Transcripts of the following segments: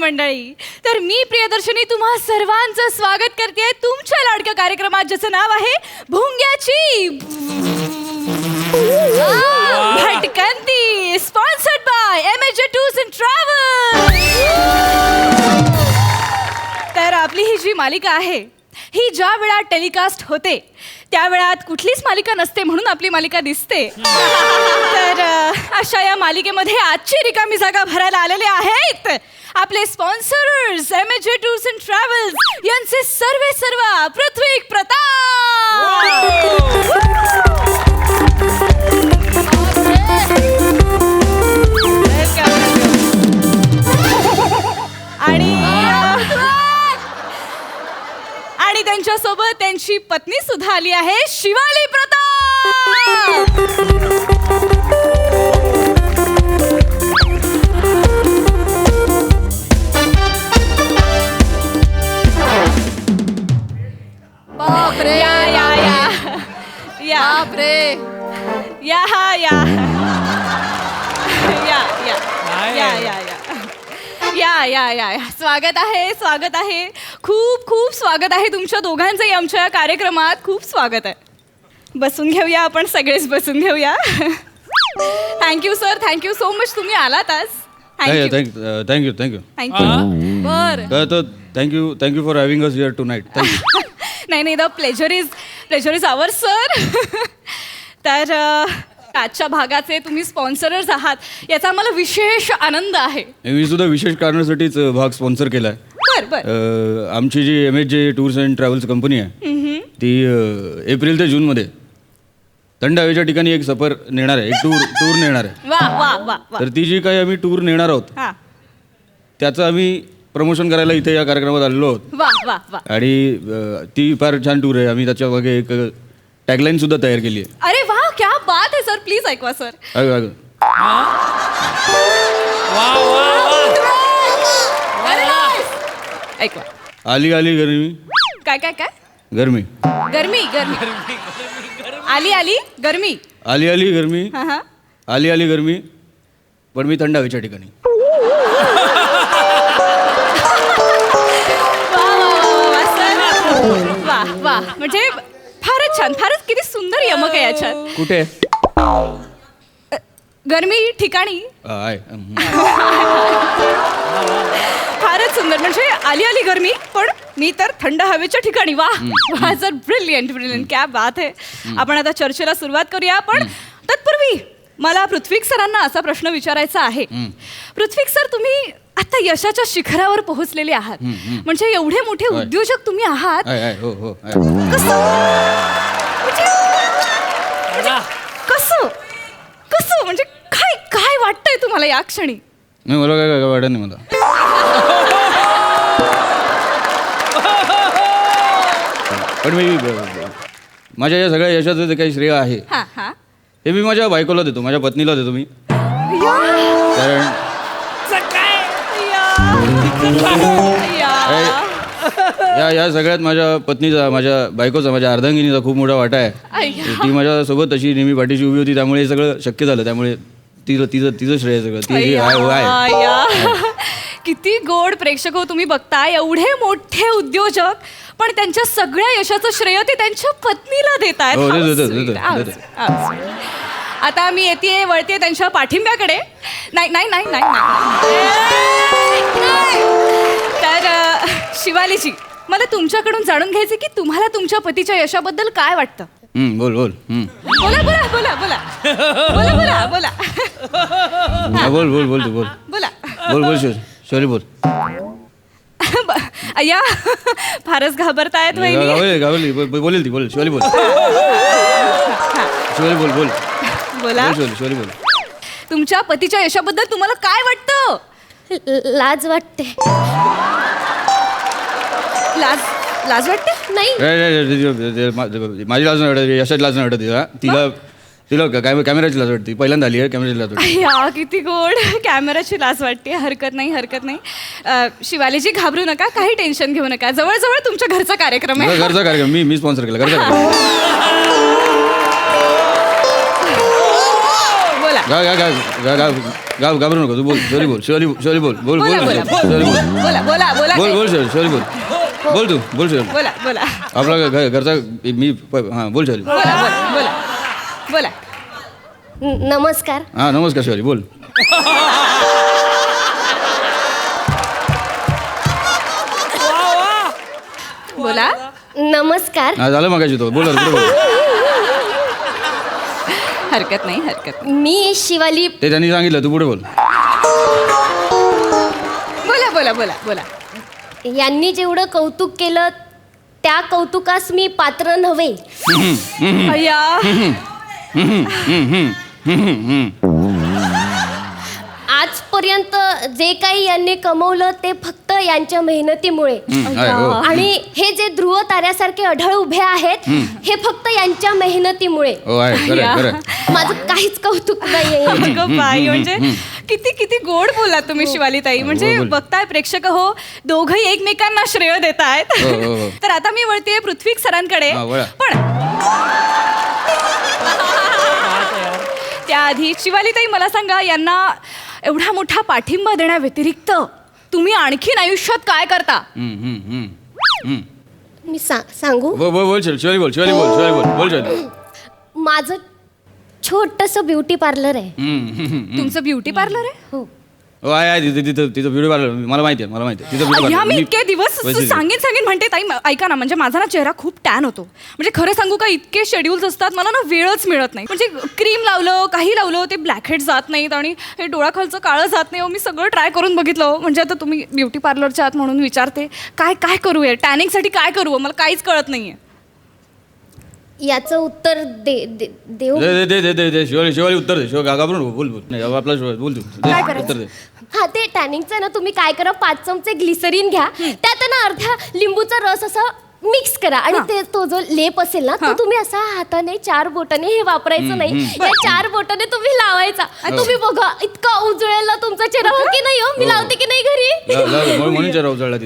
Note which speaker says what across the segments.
Speaker 1: मंडळी. तर मी प्रियदर्शनी तुम्हा सर्वांचं स्वागत करते तुमच्या लाडक्या कार्यक्रमात, ज्याचं नाव आहे भुंग्याची भटकंती, sponsored by MHJ tours and travel. तर आपली ही जी मालिका आहे ही ज्या वेळात टेलिकास्ट होते त्या वेळात कुठलीच मालिका नसते, म्हणून आपली मालिका दिसते. तर अशा या मालिकेमध्ये आजची रिकामी जागा भरायला आलेले आहेत आपले sponsors MHJ tours and travels यांचे सर्व पृथ्वीक प्रताप. आणि त्यांच्यासोबत त्यांची पत्नी सुद्धा आली आहे, शिवाली प्रताप.
Speaker 2: बापरे, बापरे,
Speaker 1: या स्वागत आहे खूप स्वागत आहे तुमच्या दोघांचंही आमच्या कार्यक्रमात. खूप स्वागत आहे. बसून घेऊया, आपण सगळेच बसून घेऊया. Thank you sir, thank you so much, तुम्ही आलात आज.
Speaker 3: थँक्यू
Speaker 1: बर,
Speaker 3: thank you for having us here tonight.
Speaker 1: नाही, the pleasure is our sir. तर आजच्या भागाचे तुम्ही स्पॉन्सरच आहात याचा आम्हाला विशेष आनंद आहे.
Speaker 3: मी सुद्धा विशेष कारणासाठीच भाग स्पॉन्सर केला आहे.
Speaker 1: बर.
Speaker 3: आमची जी MHJ tours and travels company आहे ती एप्रिल ते जूनमध्ये थंड हवेच्या ठिकाणी एक सफर नेणार आहे, एक टूर नेणार आहे.
Speaker 1: वा.
Speaker 3: तर ती जी काही आम्ही टूर नेणार आहोत त्याचं आम्ही प्रमोशन करायला इथे या कार्यक्रमात आलेलो आहोत.
Speaker 1: वा.
Speaker 3: आणि ती फार छान टूर आहे. आम्ही त्याच्या मागे एक टॅगलाईन सुद्धा तयार केली आहे.
Speaker 1: अरे वा, क्या बात आहे सर, प्लीज ऐकवा सर. ऐकवा.
Speaker 3: आली आली गरमी.
Speaker 1: काय
Speaker 3: गरमी.
Speaker 1: गरमी. आली गरमी.
Speaker 3: आली गरमी.
Speaker 1: हा.
Speaker 3: आली गरमी, पण मी थंड हवेच्या ठिकाणी.
Speaker 1: वा. म्हणजे फारच छान, फारच किती सुंदर यमक आहे याच्यात.
Speaker 3: कुठे?
Speaker 1: गरमी ठिकाणी.
Speaker 3: आहे.
Speaker 1: फारच सुंदर, म्हणजे आली गरमी पण मी तर थंड हवेच्या ठिकाणी. वा सर, ब्रिलियंट, क्या बात आहे. आपण आता चर्चेला सुरुवात करूया, पण तत्पूर्वी मला पृथ्वीक सरांना असा प्रश्न विचारायचा आहे. पृथ्वीक सर, तुम्ही आता यशाच्या शिखरावर पोहोचलेले आहात, म्हणजे एवढे मोठे उद्योजक तुम्ही आहात.
Speaker 3: हो.
Speaker 1: कसं म्हणजे काय वाटतंय तुम्हाला या क्षणी?
Speaker 3: नाही, मला काय वाटत नाही मला. पण मी माझ्या या सगळ्या यशाचं जे काही श्रेय आहे हे मी माझ्या बायकोला देतो, माझ्या पत्नीला देतो मी. कारण या सगळ्यात माझ्या पत्नीचा, माझ्या बायकोचा, माझ्या अर्धांगिनीचा खूप मोठा वाटा आहे. ती माझ्यासोबत अशी नेहमी पाठीशी उभी होती, त्यामुळे हे सगळं शक्य झालं. त्यामुळे तिचं श्रेय सगळं ती आहे.
Speaker 1: किती गोड प्रेक्षक हो तुम्ही बघताय, एवढे मोठे उद्योजक पण त्यांच्या सगळ्या यशाचं श्रेय ते त्यांच्या पत्नीला देत आहेत. आता मी वळते त्यांच्या पाठिंब्याकडे. नाही. तर शिवालीजी, मला तुमच्याकडून जाणून घ्यायचं की तुम्हाला तुमच्या पतीच्या यशाबद्दल काय वाटतं?
Speaker 3: बोल.
Speaker 1: बोला.
Speaker 3: बोल शौर्य बोल.
Speaker 1: अय्या, फारच घाबरतायत
Speaker 3: गावली. बोलेल ती, बोल शिवाली बोल. बोला शिवाली बोल.
Speaker 1: तुमच्या पतीच्या यशाबद्दल तुम्हाला काय वाटतं?
Speaker 2: लाज वाटते.
Speaker 1: लाज वाटते?
Speaker 2: नाही,
Speaker 3: माझी लाज नाही वाटत, यशाची लाज नाही वाटत. तिला कॅमेराची लाज वाटते. पहिल्यांदा आली आहे, कॅमेराची लाज वाटते.
Speaker 1: या किती गोड, कॅमेराची लाज वाटते. हरकत नाही. शिवालीजी, घाबरू नका, काही टेन्शन घेऊ नका. जवळ तुमच्या घरचा कार्यक्रम आहे.
Speaker 3: घरचा कार्यक्रम मी स्पॉन्सर केला. घरचा कार्यक्रम.
Speaker 1: बोला.
Speaker 3: घाबरू नको तू बोल शिवाली बोल शिवाली बोल बोल बोल
Speaker 1: बोला, बोला,
Speaker 3: शिवाली बोल
Speaker 1: बोला बोला बोला
Speaker 3: बोल बोल शिवाली बोल बोल तू बोल शिवाली
Speaker 1: बोला बोला
Speaker 3: आपला घरचा मी हां बोल शिवाली
Speaker 1: बोला बोला बोला
Speaker 2: नमस्कार.
Speaker 3: हां नमस्कार शिवाली बोल
Speaker 1: बोला
Speaker 2: नमस्कार.
Speaker 3: हां झालं मगाशी तो बोल पुढे बोल
Speaker 1: हरकत नाही हरकत नाही.
Speaker 2: मी शिवाली.
Speaker 3: ते त्यांनी सांगितलं तू पुढे बोल
Speaker 1: बोला बोला बोला बोला
Speaker 2: यांनी जेवढं कौतुक केलं त्या कौतुकास मी पात्र नव्हे.
Speaker 1: अय्या
Speaker 2: आजपर्यंत जे काही यांनी कमवलं ते फक्त यांच्या मेहनतीमुळे.
Speaker 3: आहे, हो.
Speaker 2: आणि हे जे ध्रुव ताऱ्यासारखे अढळ उभे आहेत हे फक्त यांच्या मेहनतीमुळे.
Speaker 3: हो आहे खरं आहे, खरं आहे.
Speaker 2: माझं काहीच कौतुक नाहीये.
Speaker 1: अगं बाई म्हणजे किती किती गोड बोलात तुम्ही शिवाली ताई. म्हणजे
Speaker 3: बोल.
Speaker 1: बघताय प्रेक्षक हो दोघही एकमेकांना श्रेय देत आहेत.
Speaker 3: हो, हो, हो.
Speaker 1: तर आता मी वळते पृथ्वी सरांकडे
Speaker 3: हा, वळा.
Speaker 1: पण त्याआधी शिवाली ताई मला सांगा यांना एवढा मोठा पाठिंबा देण्याव्यतिरिक्त तुम्ही आणखीन आयुष्यात काय करता?
Speaker 2: मी सांगू.
Speaker 3: बोल बोल बोल शिवाली बोल शिवाली बोल शिवाली बोल बोल शिवाली
Speaker 2: माझं छोटंसं ब्युटी पार्लर आहे.
Speaker 1: तुमचं ब्युटी पार्लर आहे?
Speaker 2: हो.
Speaker 3: हो आहे तिथं ब्युटी पार्लर मला माहिती आहे तिथं beauty
Speaker 1: ह्या
Speaker 3: parlor.
Speaker 1: मी इतके दिवस सांगेन म्हणते ताई ऐका ना म्हणजे माझा ना चेहरा खूप टॅन होतो. म्हणजे खरं सांगू का इतके शेड्यूल्स असतात मला ना वेळच मिळत नाही. म्हणजे क्रीम लावलं काही लावलं ते ब्लॅकहेड जात नाहीत आणि हे डोळ्याखालचं काळं जात नाही. मी सगळं ट्राय करून बघितलं. म्हणजे आता तुम्ही ब्युटी पार्लरच्या आत म्हणून विचारते काय काय करूया टॅनिंगसाठी काय करू मला काहीच कळत नाहीये.
Speaker 2: याचं उत्तर देऊ.
Speaker 3: दे शिवाली उत्तर दे घाबरून नको बोल बोल नाही आपला बोल तू
Speaker 2: काय
Speaker 3: उत्तर
Speaker 2: करायचं?
Speaker 3: दे
Speaker 2: हा ते टॅनिंगचं ना तुम्ही काय करा 5 चमचे ग्लिसरीन घ्या त्यात ना अर्धा लिंबूचा रस असा मिक्स करा आणि ते तो जो लेप असेल ना तो तुम्ही असा हाताने 4 बोटाने हे वापरायचं नाही. या 4 बोटाने तुम्ही लावायचा. तुम्ही बघा इतका उजळेला तुमचा चेहरा हो की नाही हो. मी लावते की नाही घरी.
Speaker 3: म्हणून चेहरा उजळला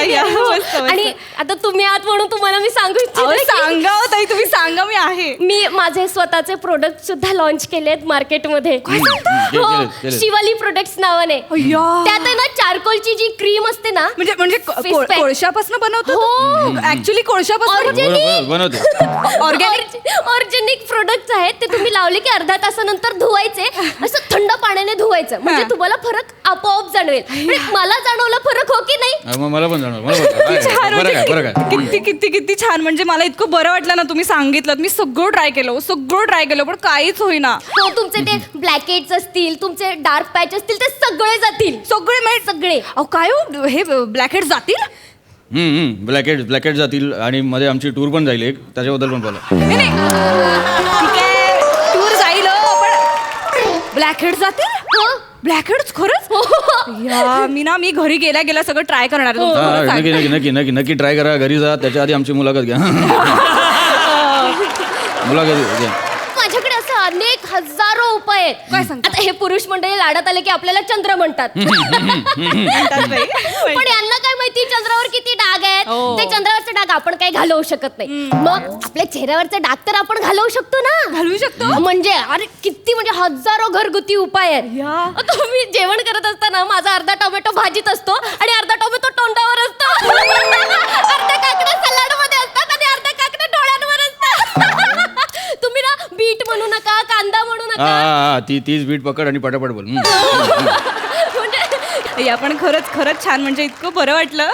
Speaker 1: या, मस्त, मस्त.
Speaker 2: आणि आता तुम्ही आहात म्हणून तुम्हाला मी सांगू
Speaker 1: अहो,
Speaker 2: इच्छिते
Speaker 1: सांगा हो ताई तुम्ही सांगा मी आहे.
Speaker 2: मी माझे स्वतःचे प्रोडक्ट सुद्धा लॉन्च केलेत मार्केटमध्ये.
Speaker 3: केले.
Speaker 2: शिवाली प्रोडक्ट्स नावाने.
Speaker 1: अय्या.
Speaker 2: त्यात आहे ना चारकोलची जी क्रीम असते ना
Speaker 1: म्हणजे
Speaker 2: Fish pack.
Speaker 1: कोळशापासून बनवतो
Speaker 2: हो.
Speaker 1: ऍक्च्युली कोळशापासून
Speaker 3: बनवते
Speaker 2: ऑर्गॅनिक प्रोडक्ट्स आहेत ते तुम्ही लावले की अर्धा तासानंतर धुवायचे. असं थंड पाण्याने धुवायचं म्हणजे तुम्हाला फरक आपोआप जाणवेल. पण मला जाणवला फरक हो की नाही.
Speaker 3: मला पण जाणार
Speaker 1: छान
Speaker 3: बरं काय
Speaker 1: म्हणजे किती किती किती छान. म्हणजे मला इतकं बरं वाटलं ना तुम्ही सांगितलं. मी सगळं ट्राय केलं पण काहीच होईना.
Speaker 2: हो तुमचे ते ब्लॅकेट्स असतील तुमचे डार्क पॅच असतील ते सगळे जातील.
Speaker 1: सगळे अहो काय हो हे ब्लॅकहेड जातील?
Speaker 3: ब्लॅकेट जातील आणि मध्ये आमची टूर पण जाईल एक त्याच्याबद्दल पण बोला.
Speaker 1: नाही ठीक आहे टूर जाईल पण ब्लॅकहेड जातील? ब्लॅकहेड्स खरंच? या मी घरी गेल्या सगळं ट्राय करणार आहे. तुमचं खरंच सांगते.
Speaker 3: नक्की ट्राय करा घरी जा त्याच्या आधी आमची मुलाखत घ्या मुलाखत घ्या.
Speaker 2: माझ्याकडे असं अनेक हजारो उपाय आहेत.
Speaker 1: काय सांगता?
Speaker 2: आता हे पुरुष मंडळी लाडात आले की आपल्याला चंद्र म्हणतात.
Speaker 1: म्हणतात बाई.
Speaker 2: पण यांना काय माहिती चंद्रावर किती डाग आहेत.
Speaker 1: हो.
Speaker 2: ते चंद्रावरचे डाग आपण काही घालवू शकत नाही. मग आपल्या चेहऱ्यावरचे डाग तर आपण घालवू शकतो ना.
Speaker 1: घालवू शकतो?
Speaker 2: म्हणजे अरे किती म्हणजे हजारो घरगुती उपाय आहेत.
Speaker 1: या.
Speaker 2: आता मी जेवण करत असताना माझा अर्धा टोमॅटो भाजीत असतो आणि अर्धा टोमॅटो तोंडावर असतो. अर्धा काकडा सलाड मध्ये असतात आणि अर्धा काकडा डोळ्यांवर असतात. तुम्ही ना बीट म्हणू नका कांदा म्हणू नका.
Speaker 3: तीच बीट पकड आणि पटापट बोल.
Speaker 2: म्हणजे
Speaker 1: या पण खरंच छान म्हणजे इतकं बरं वाटलं.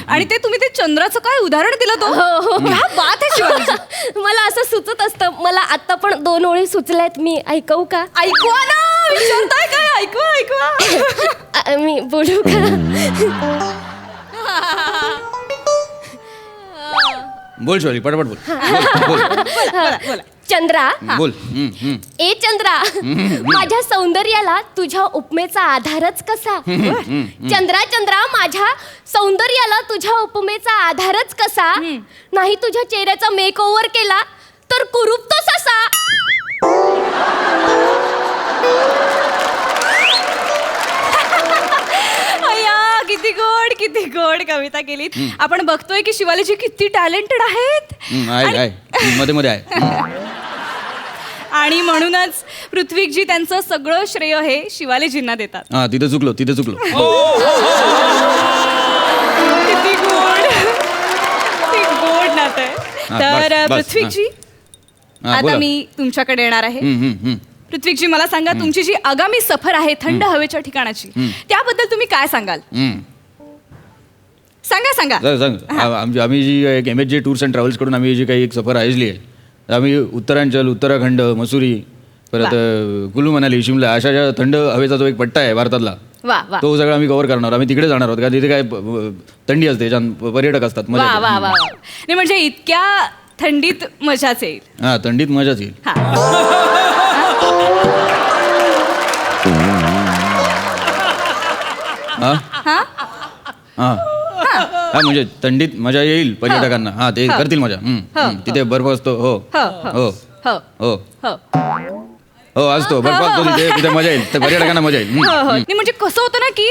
Speaker 1: आणि ते तुम्ही ते चंद्राचं काय उदाहरण दिलं तो क्या बात आहे शिवाजी.
Speaker 2: मला असं सुचत असतं. मला आता पण 2 ओळी सुचल्यात मी ऐकवू का.
Speaker 1: ऐकवा ना विचारताय काय ऐकवा
Speaker 2: मी बोलू का.
Speaker 3: बोल शिवाली पटापट बोल
Speaker 1: बोला.
Speaker 2: चंद्रा
Speaker 3: बोल
Speaker 2: ए चंद्रा माझ्या सौंदर्याला तुझ्या उपमेचा आधारच कसा. चंद्रा माझ्या सौंदर्याला तुझ्या उपमेचा आधारच कसा. नाही तुझ्या चेहऱ्याचा मेकओव्हर केला तर कुरूप तो ससा.
Speaker 1: किती गोड कविता केलीत. आपण बघतोय की शिवालीजी किती टॅलेंटेड आहेत.
Speaker 3: आहे मध्ये आहे
Speaker 1: आणि म्हणूनच पृथ्वीजी त्यांचं सगळं श्रेय हे शिवालीजींना देतात.
Speaker 3: हा तिथे चुकलो.
Speaker 1: किती गोड, किती गोड नातं आहे. तर
Speaker 3: बस, बस,
Speaker 1: पृथ्वीजी
Speaker 3: हा,
Speaker 1: आता
Speaker 3: बोला.
Speaker 1: मी तुमच्याकडे येणार आहे.
Speaker 3: हम्म.
Speaker 1: पृथ्वीजी मला सांगा, तुमची जी आगामी सफर आहे थंड हवेच्या ठिकाणाची, त्याबद्दल तुम्ही काय सांगाल? सांगा.
Speaker 3: सांग आम्ही जी एक MHJ टूर्स अँड ट्रॅव्हल्स कडून आम्ही जी काही एक सफर आयोजली आहे, आम्ही उत्तरांचल, उत्तराखंड, मसुरी, परत कुलू मनाली, शिमला अशा ज्या थंड हवेचा जो एक पट्टा आहे भारतातला,
Speaker 1: वा वा
Speaker 3: तो सगळा आम्ही कव्हर करणार. आम्ही तिकडे जाणार आहोत का तिथे काय थंडी असते, छान पर्यटक असतात, मजा
Speaker 1: वा
Speaker 3: येते.
Speaker 1: वा वा वा. नाही म्हणजे इतक्या थंडीत मजाच येईल.
Speaker 3: हा थंडीत मजाच येईल.
Speaker 1: हा
Speaker 3: हा म्हणजे थंडीत मजा येईल पर्यटकांना. हा ते करतील मजा. तिथे बर्फ असतो. हो
Speaker 1: हो,
Speaker 3: हो
Speaker 1: हो
Speaker 3: हो
Speaker 1: हो
Speaker 3: हो असतो बर्फ असतो तिथे. तिथे मजा येईल, तर पर्यटकांना मजा येईल.
Speaker 1: हो हो. नाही म्हणजे कसं होतं ना की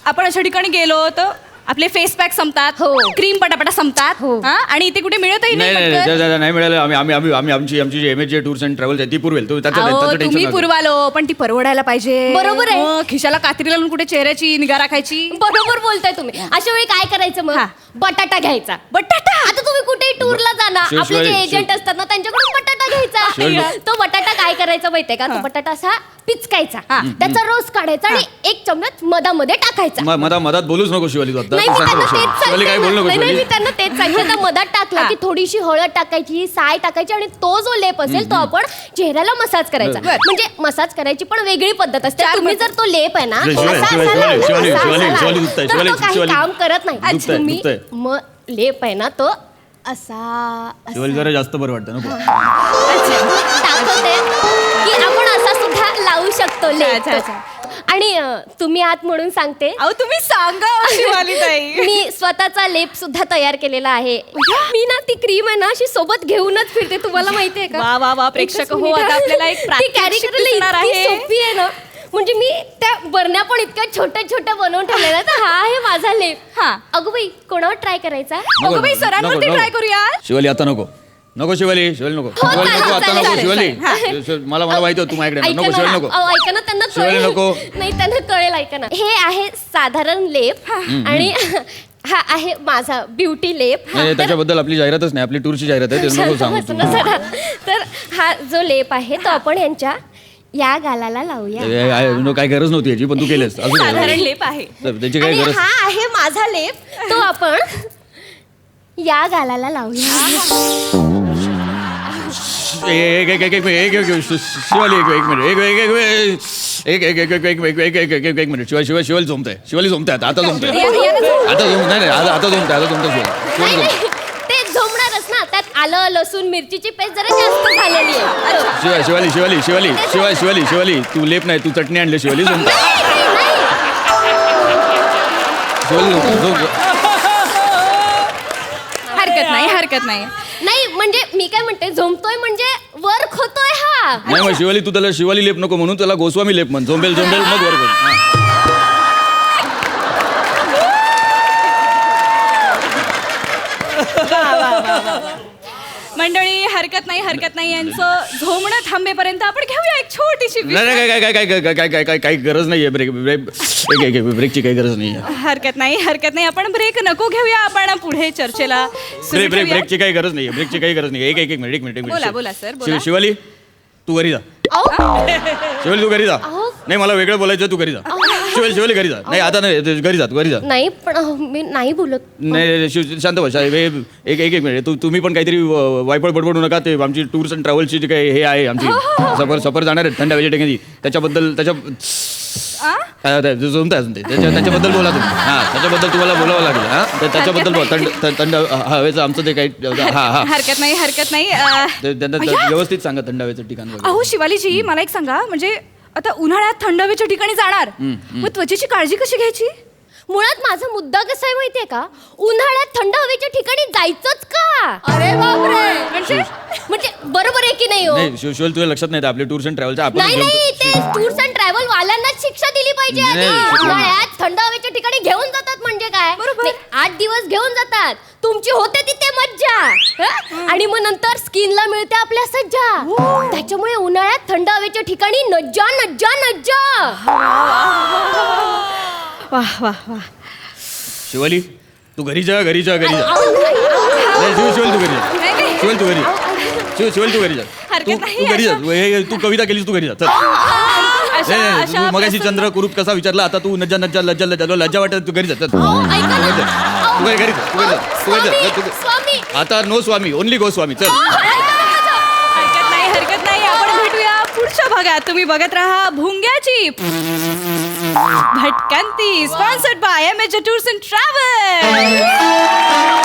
Speaker 1: आपण अशा ठिकाणी गेलो तर आपले फेस पॅक संपतात, क्रीम पटापटा संपतात, हा, आणि इथे कुठे मिळतही
Speaker 3: नाही
Speaker 1: नाही.
Speaker 3: नाही
Speaker 1: पटकन.
Speaker 3: नाही मिळालं. आम्ही आमची जी MHJ टूर्स अँड ट्रॅव्हल्स आहे ती पुरवेल. तो त्याचं
Speaker 1: अहो,
Speaker 3: tension
Speaker 1: तुम्ही
Speaker 3: नका.
Speaker 1: पुरवालो पण ती परवडायला पाहिजे.
Speaker 2: बरोबर आहे.
Speaker 1: मग खिशाला कात्री लावून कुठे चेहऱ्याची निगा राखायची.
Speaker 2: बरोबर बोलताय तुम्ही. अशा वेळी काय करायचं मग?
Speaker 1: हा.
Speaker 2: बटाटा घ्यायचा.
Speaker 1: बटाटा.
Speaker 2: आता तुम्ही कुठेही टूरला जाणार,
Speaker 3: शिव-
Speaker 2: आपले जे
Speaker 3: शिवाली-
Speaker 2: एजंट असतात ना त्यांच्याकडून बटाटा घ्यायचा.
Speaker 3: शिवाली-
Speaker 2: तो बटाटा काय करायचा माहितीये का? तो बटाटा असा पिचकायचा, त्याचा रस काढायचा आणि एक चमच मधामध्ये टाकायचा.
Speaker 3: मधात बोलूच नको शिवाली तू आता.
Speaker 2: नाही, मी
Speaker 3: तू शांत
Speaker 2: त्यांना
Speaker 3: बस.
Speaker 2: तेच
Speaker 3: शिवाली काय बोलू नको
Speaker 2: नाही, नाही, मी
Speaker 3: शिवाली.
Speaker 2: त्यांना तेच सांगितलं. त्या मधात टाकला की थोडीशी हळद टाकायची, साय टाकायची आणि तो जो लेप असेल तो आपण चेहऱ्याला मसाज करायचा.
Speaker 3: बरं.
Speaker 2: म्हणजे मसाज करायची पण वेगळी पद्धत असते. तुम्ही जर तो लेप आहे ना
Speaker 3: शिवाली,
Speaker 2: असा
Speaker 3: शिवाली,
Speaker 2: असा लावला,
Speaker 3: शिवाली,
Speaker 2: असा
Speaker 3: शिवाली,
Speaker 2: असा
Speaker 3: शिवाली
Speaker 2: लावला,
Speaker 3: दुखतंय,
Speaker 2: तर तो
Speaker 3: शिवाली,
Speaker 2: काही
Speaker 3: शिवाली.
Speaker 2: काम करत नाही.
Speaker 3: दुखतंय,
Speaker 2: तुम्ही
Speaker 3: दुखतंय.
Speaker 2: मग लेप आहे ना तो असा
Speaker 3: शिवाली जरा जास्त बरं वाटतं नको.
Speaker 2: दाखवते की आपण असा सुद्धा लावू शकतो लेप.
Speaker 1: अच्छा, अच्छा.
Speaker 2: आणि तुम्ही आत म्हणून सांगते,
Speaker 1: अहो तुम्ही सांगा शिवालीताई.
Speaker 2: मी स्वतःचा लेप सुद्धा तयार केलेला आहे. मी ना ती क्रीम आहे ना अशी सोबत घेऊनच फिरते. तुम्हाला माहितीये का?
Speaker 1: वा वा वा. प्रेक्षक
Speaker 2: एकच
Speaker 1: हो,
Speaker 2: मिनिट.
Speaker 1: आता आपल्याला एक
Speaker 2: ती
Speaker 1: प्रात्यक्षिक
Speaker 2: कॅरी करायला
Speaker 1: दिसणार
Speaker 2: इतकी
Speaker 1: आहे.
Speaker 2: सोपी आहे ना. म्हणजे मी त्या बरण्या पण इतक्या छोट्या छोट्या बनवून ठेवलेल्या. तर हा आहे माझा लेप.
Speaker 1: हा.
Speaker 2: अगं बाई, कोणावर ट्राय करायचा?
Speaker 3: नको,
Speaker 1: अगं बाई,
Speaker 3: नको,
Speaker 1: सरांवरती
Speaker 3: नको.
Speaker 1: ट्राय करूया.
Speaker 3: शिवाली आता नको. नको शिवाली नको. शिवाली
Speaker 2: चालेल,
Speaker 3: नको आता
Speaker 2: चालेल,
Speaker 3: नको.
Speaker 2: चालेल,
Speaker 3: शिवाली
Speaker 1: चालेल.
Speaker 3: मला माहिती होतं तू माझ्याकडे
Speaker 2: ऐका
Speaker 3: नको.
Speaker 2: ना,
Speaker 3: शिवाली नको.
Speaker 2: अहो, ऐका ना, त्यांना
Speaker 3: शिवाली
Speaker 2: कळेल.
Speaker 3: नको.
Speaker 2: नाही, त्यांना कळेल. ऐका ना, हे आहे साधारण लेप आणि हा आहे माझा ब्युटी लेप.
Speaker 3: नाही, त्याच्याबद्दल आपली जाहिरातच नाही. आपली टूरची जाहिरात आहे. ते नको सांगू तू.
Speaker 2: तर हा जो लेप आहे तो आपण यांच्या या गालाला लावूया.
Speaker 3: काही गरज नव्हती याची पण तू केलेस. असू दे.
Speaker 1: साधारण लेप आहे.
Speaker 3: तर त्याची काही
Speaker 2: आणि
Speaker 3: गरज.
Speaker 2: हा आहे माझा लेप, तो आपण या गालाला लावूया.
Speaker 3: एक मिनिट. शिवाली झोमताय. शिवाली झोमताय आता झोमताय. आता झोमताय.
Speaker 2: नाही, नाही, ते झोमणारच ना. त्यात आलं, लसूण, मिरचीची पेस्ट जरा जास्त झालेली आहे.
Speaker 3: शिवाली तू लेप नाही, तू चटणी आणली. शिवाली झोमताय.
Speaker 1: हरकत नाही.
Speaker 2: नाही म्हणजे मी काय म्हणते, झोमतोय म्हणजे वर्क होतोय हा.
Speaker 3: नाही मग शिवाली तू त्याला शिवाली लेप नको म्हणून त्याला गोस्वामी लेप म्हण. झोंबेल मग वर कर.
Speaker 1: मंडळी हरकत नाही यांचं झोमणं थांबेपर्यंत आपण घेऊया एक छोटीशी
Speaker 3: नाही काही गरज नाहीये. ब्रेकची काही गरज नाहीये.
Speaker 1: हरकत नाही आपण ब्रेक नको घेऊया. आपण पुढे चर्चेला सुरू ठेवूया.
Speaker 3: ब्रेकची काही गरज नाहीये. एक मिनिट.
Speaker 1: बोला सर, बोला.
Speaker 3: शिवाली तू घरी जा. शिवाली तू घरी जा. नाही मला वेगळं बोलायचं. तू घरी जा. शिवाली घरी जा. नाही आता नाही. घरी जा.
Speaker 2: नाही पण मी नाही बोलत.
Speaker 3: नाही शांत बस. एक मिनिट. तुम्ही पण काहीतरी वायपळ बडबडू नका. ते आमची टूर्स अँड ट्रॅव्हल्सची जी काही हे आहे आमची सफर जाणार आहे थंड हवेच्या ठिकाणी. त्याच्याबद्दल जमताय अजून ते त्याच्याबद्दल बोला तुम्ही. त्याच्याबद्दल तुम्हाला बोलावं लागेल. त्याच्याबद्दल थंड हवेचं आमचं ते काही
Speaker 1: हरकत नाही.
Speaker 3: त्यांना व्यवस्थित सांगा थंड हवेचं ठिकाण वगैरे.
Speaker 1: अहो शिवालीजी मला एक सांगा, म्हणजे आता उन्हाळ्यात थंड हवेच्या ठिकाणी जाणार, मग त्वचेची काळजी कशी घ्यायची?
Speaker 2: मुळात माझा मुद्दा कसा आहे माहितीये का? उन्हाळ्यात थंड हवेच्या ठिकाणी जायचंच का?
Speaker 1: अरे बापरे.
Speaker 2: म्हणजे बरोबर आहे की नाही हो?
Speaker 3: नाही शिवाली तुझ्या लक्षात नाही आपले टूर्स अँड ट्रॅव्हलच्या
Speaker 2: नाही ते टूर्स अँड ट्रॅव्हल वाल्यांनाच शिक्षा दिली पाहिजे आधी.
Speaker 3: नाही.
Speaker 2: उन्हाळ्यात थंड हवेच्या ठिकाणी घेऊन जातात म्हणजे काय?
Speaker 1: बरोबर.
Speaker 2: नाही, 8 दिवस घेऊन जातात. तुमची होते तिथे मज्जा. मज्जा आणि मग नंतर स्किनला मिळते आपल्या सज्जा. त्याच्यामुळे उन्हाळ्यात थंड हवेच्या ठिकाणी नज्जा नज्जा नज्जा.
Speaker 1: वाह वाह वाह.
Speaker 3: शिवाली तू घरी जा घरी जा घरी जा. नाही, शिवल तू घरी जा.
Speaker 1: नाही, नाही.
Speaker 3: शिवल तू घरी जा. शिवल तू घरी जा.
Speaker 1: हरकत नाही,
Speaker 3: तू घरी जा.
Speaker 1: अशा-
Speaker 3: तू कविता केलीस तू घरी जा. चल.
Speaker 1: अशा
Speaker 3: नाही,
Speaker 1: अशा
Speaker 3: तू मगाशी
Speaker 1: प्रसंग-
Speaker 3: चंद्र कुरूप कसा विचारला आता तू नज्जा नज्जा लज्जा लज्जा तुला लज्जा वाटत तू घरी जा. चल.
Speaker 2: ऐका ना.
Speaker 3: तू घरी जा. तू घरी जा. तू घरी जा. तू-
Speaker 2: स्वामी
Speaker 3: आता नो स्वामी ओनली गो स्वामी. चल.
Speaker 1: हरकत नाही. आपण भेटूया पुढच्या भागात. तुम्ही बघत राहा भुंग्याची भटकंती, sponsored by MH tours and travel.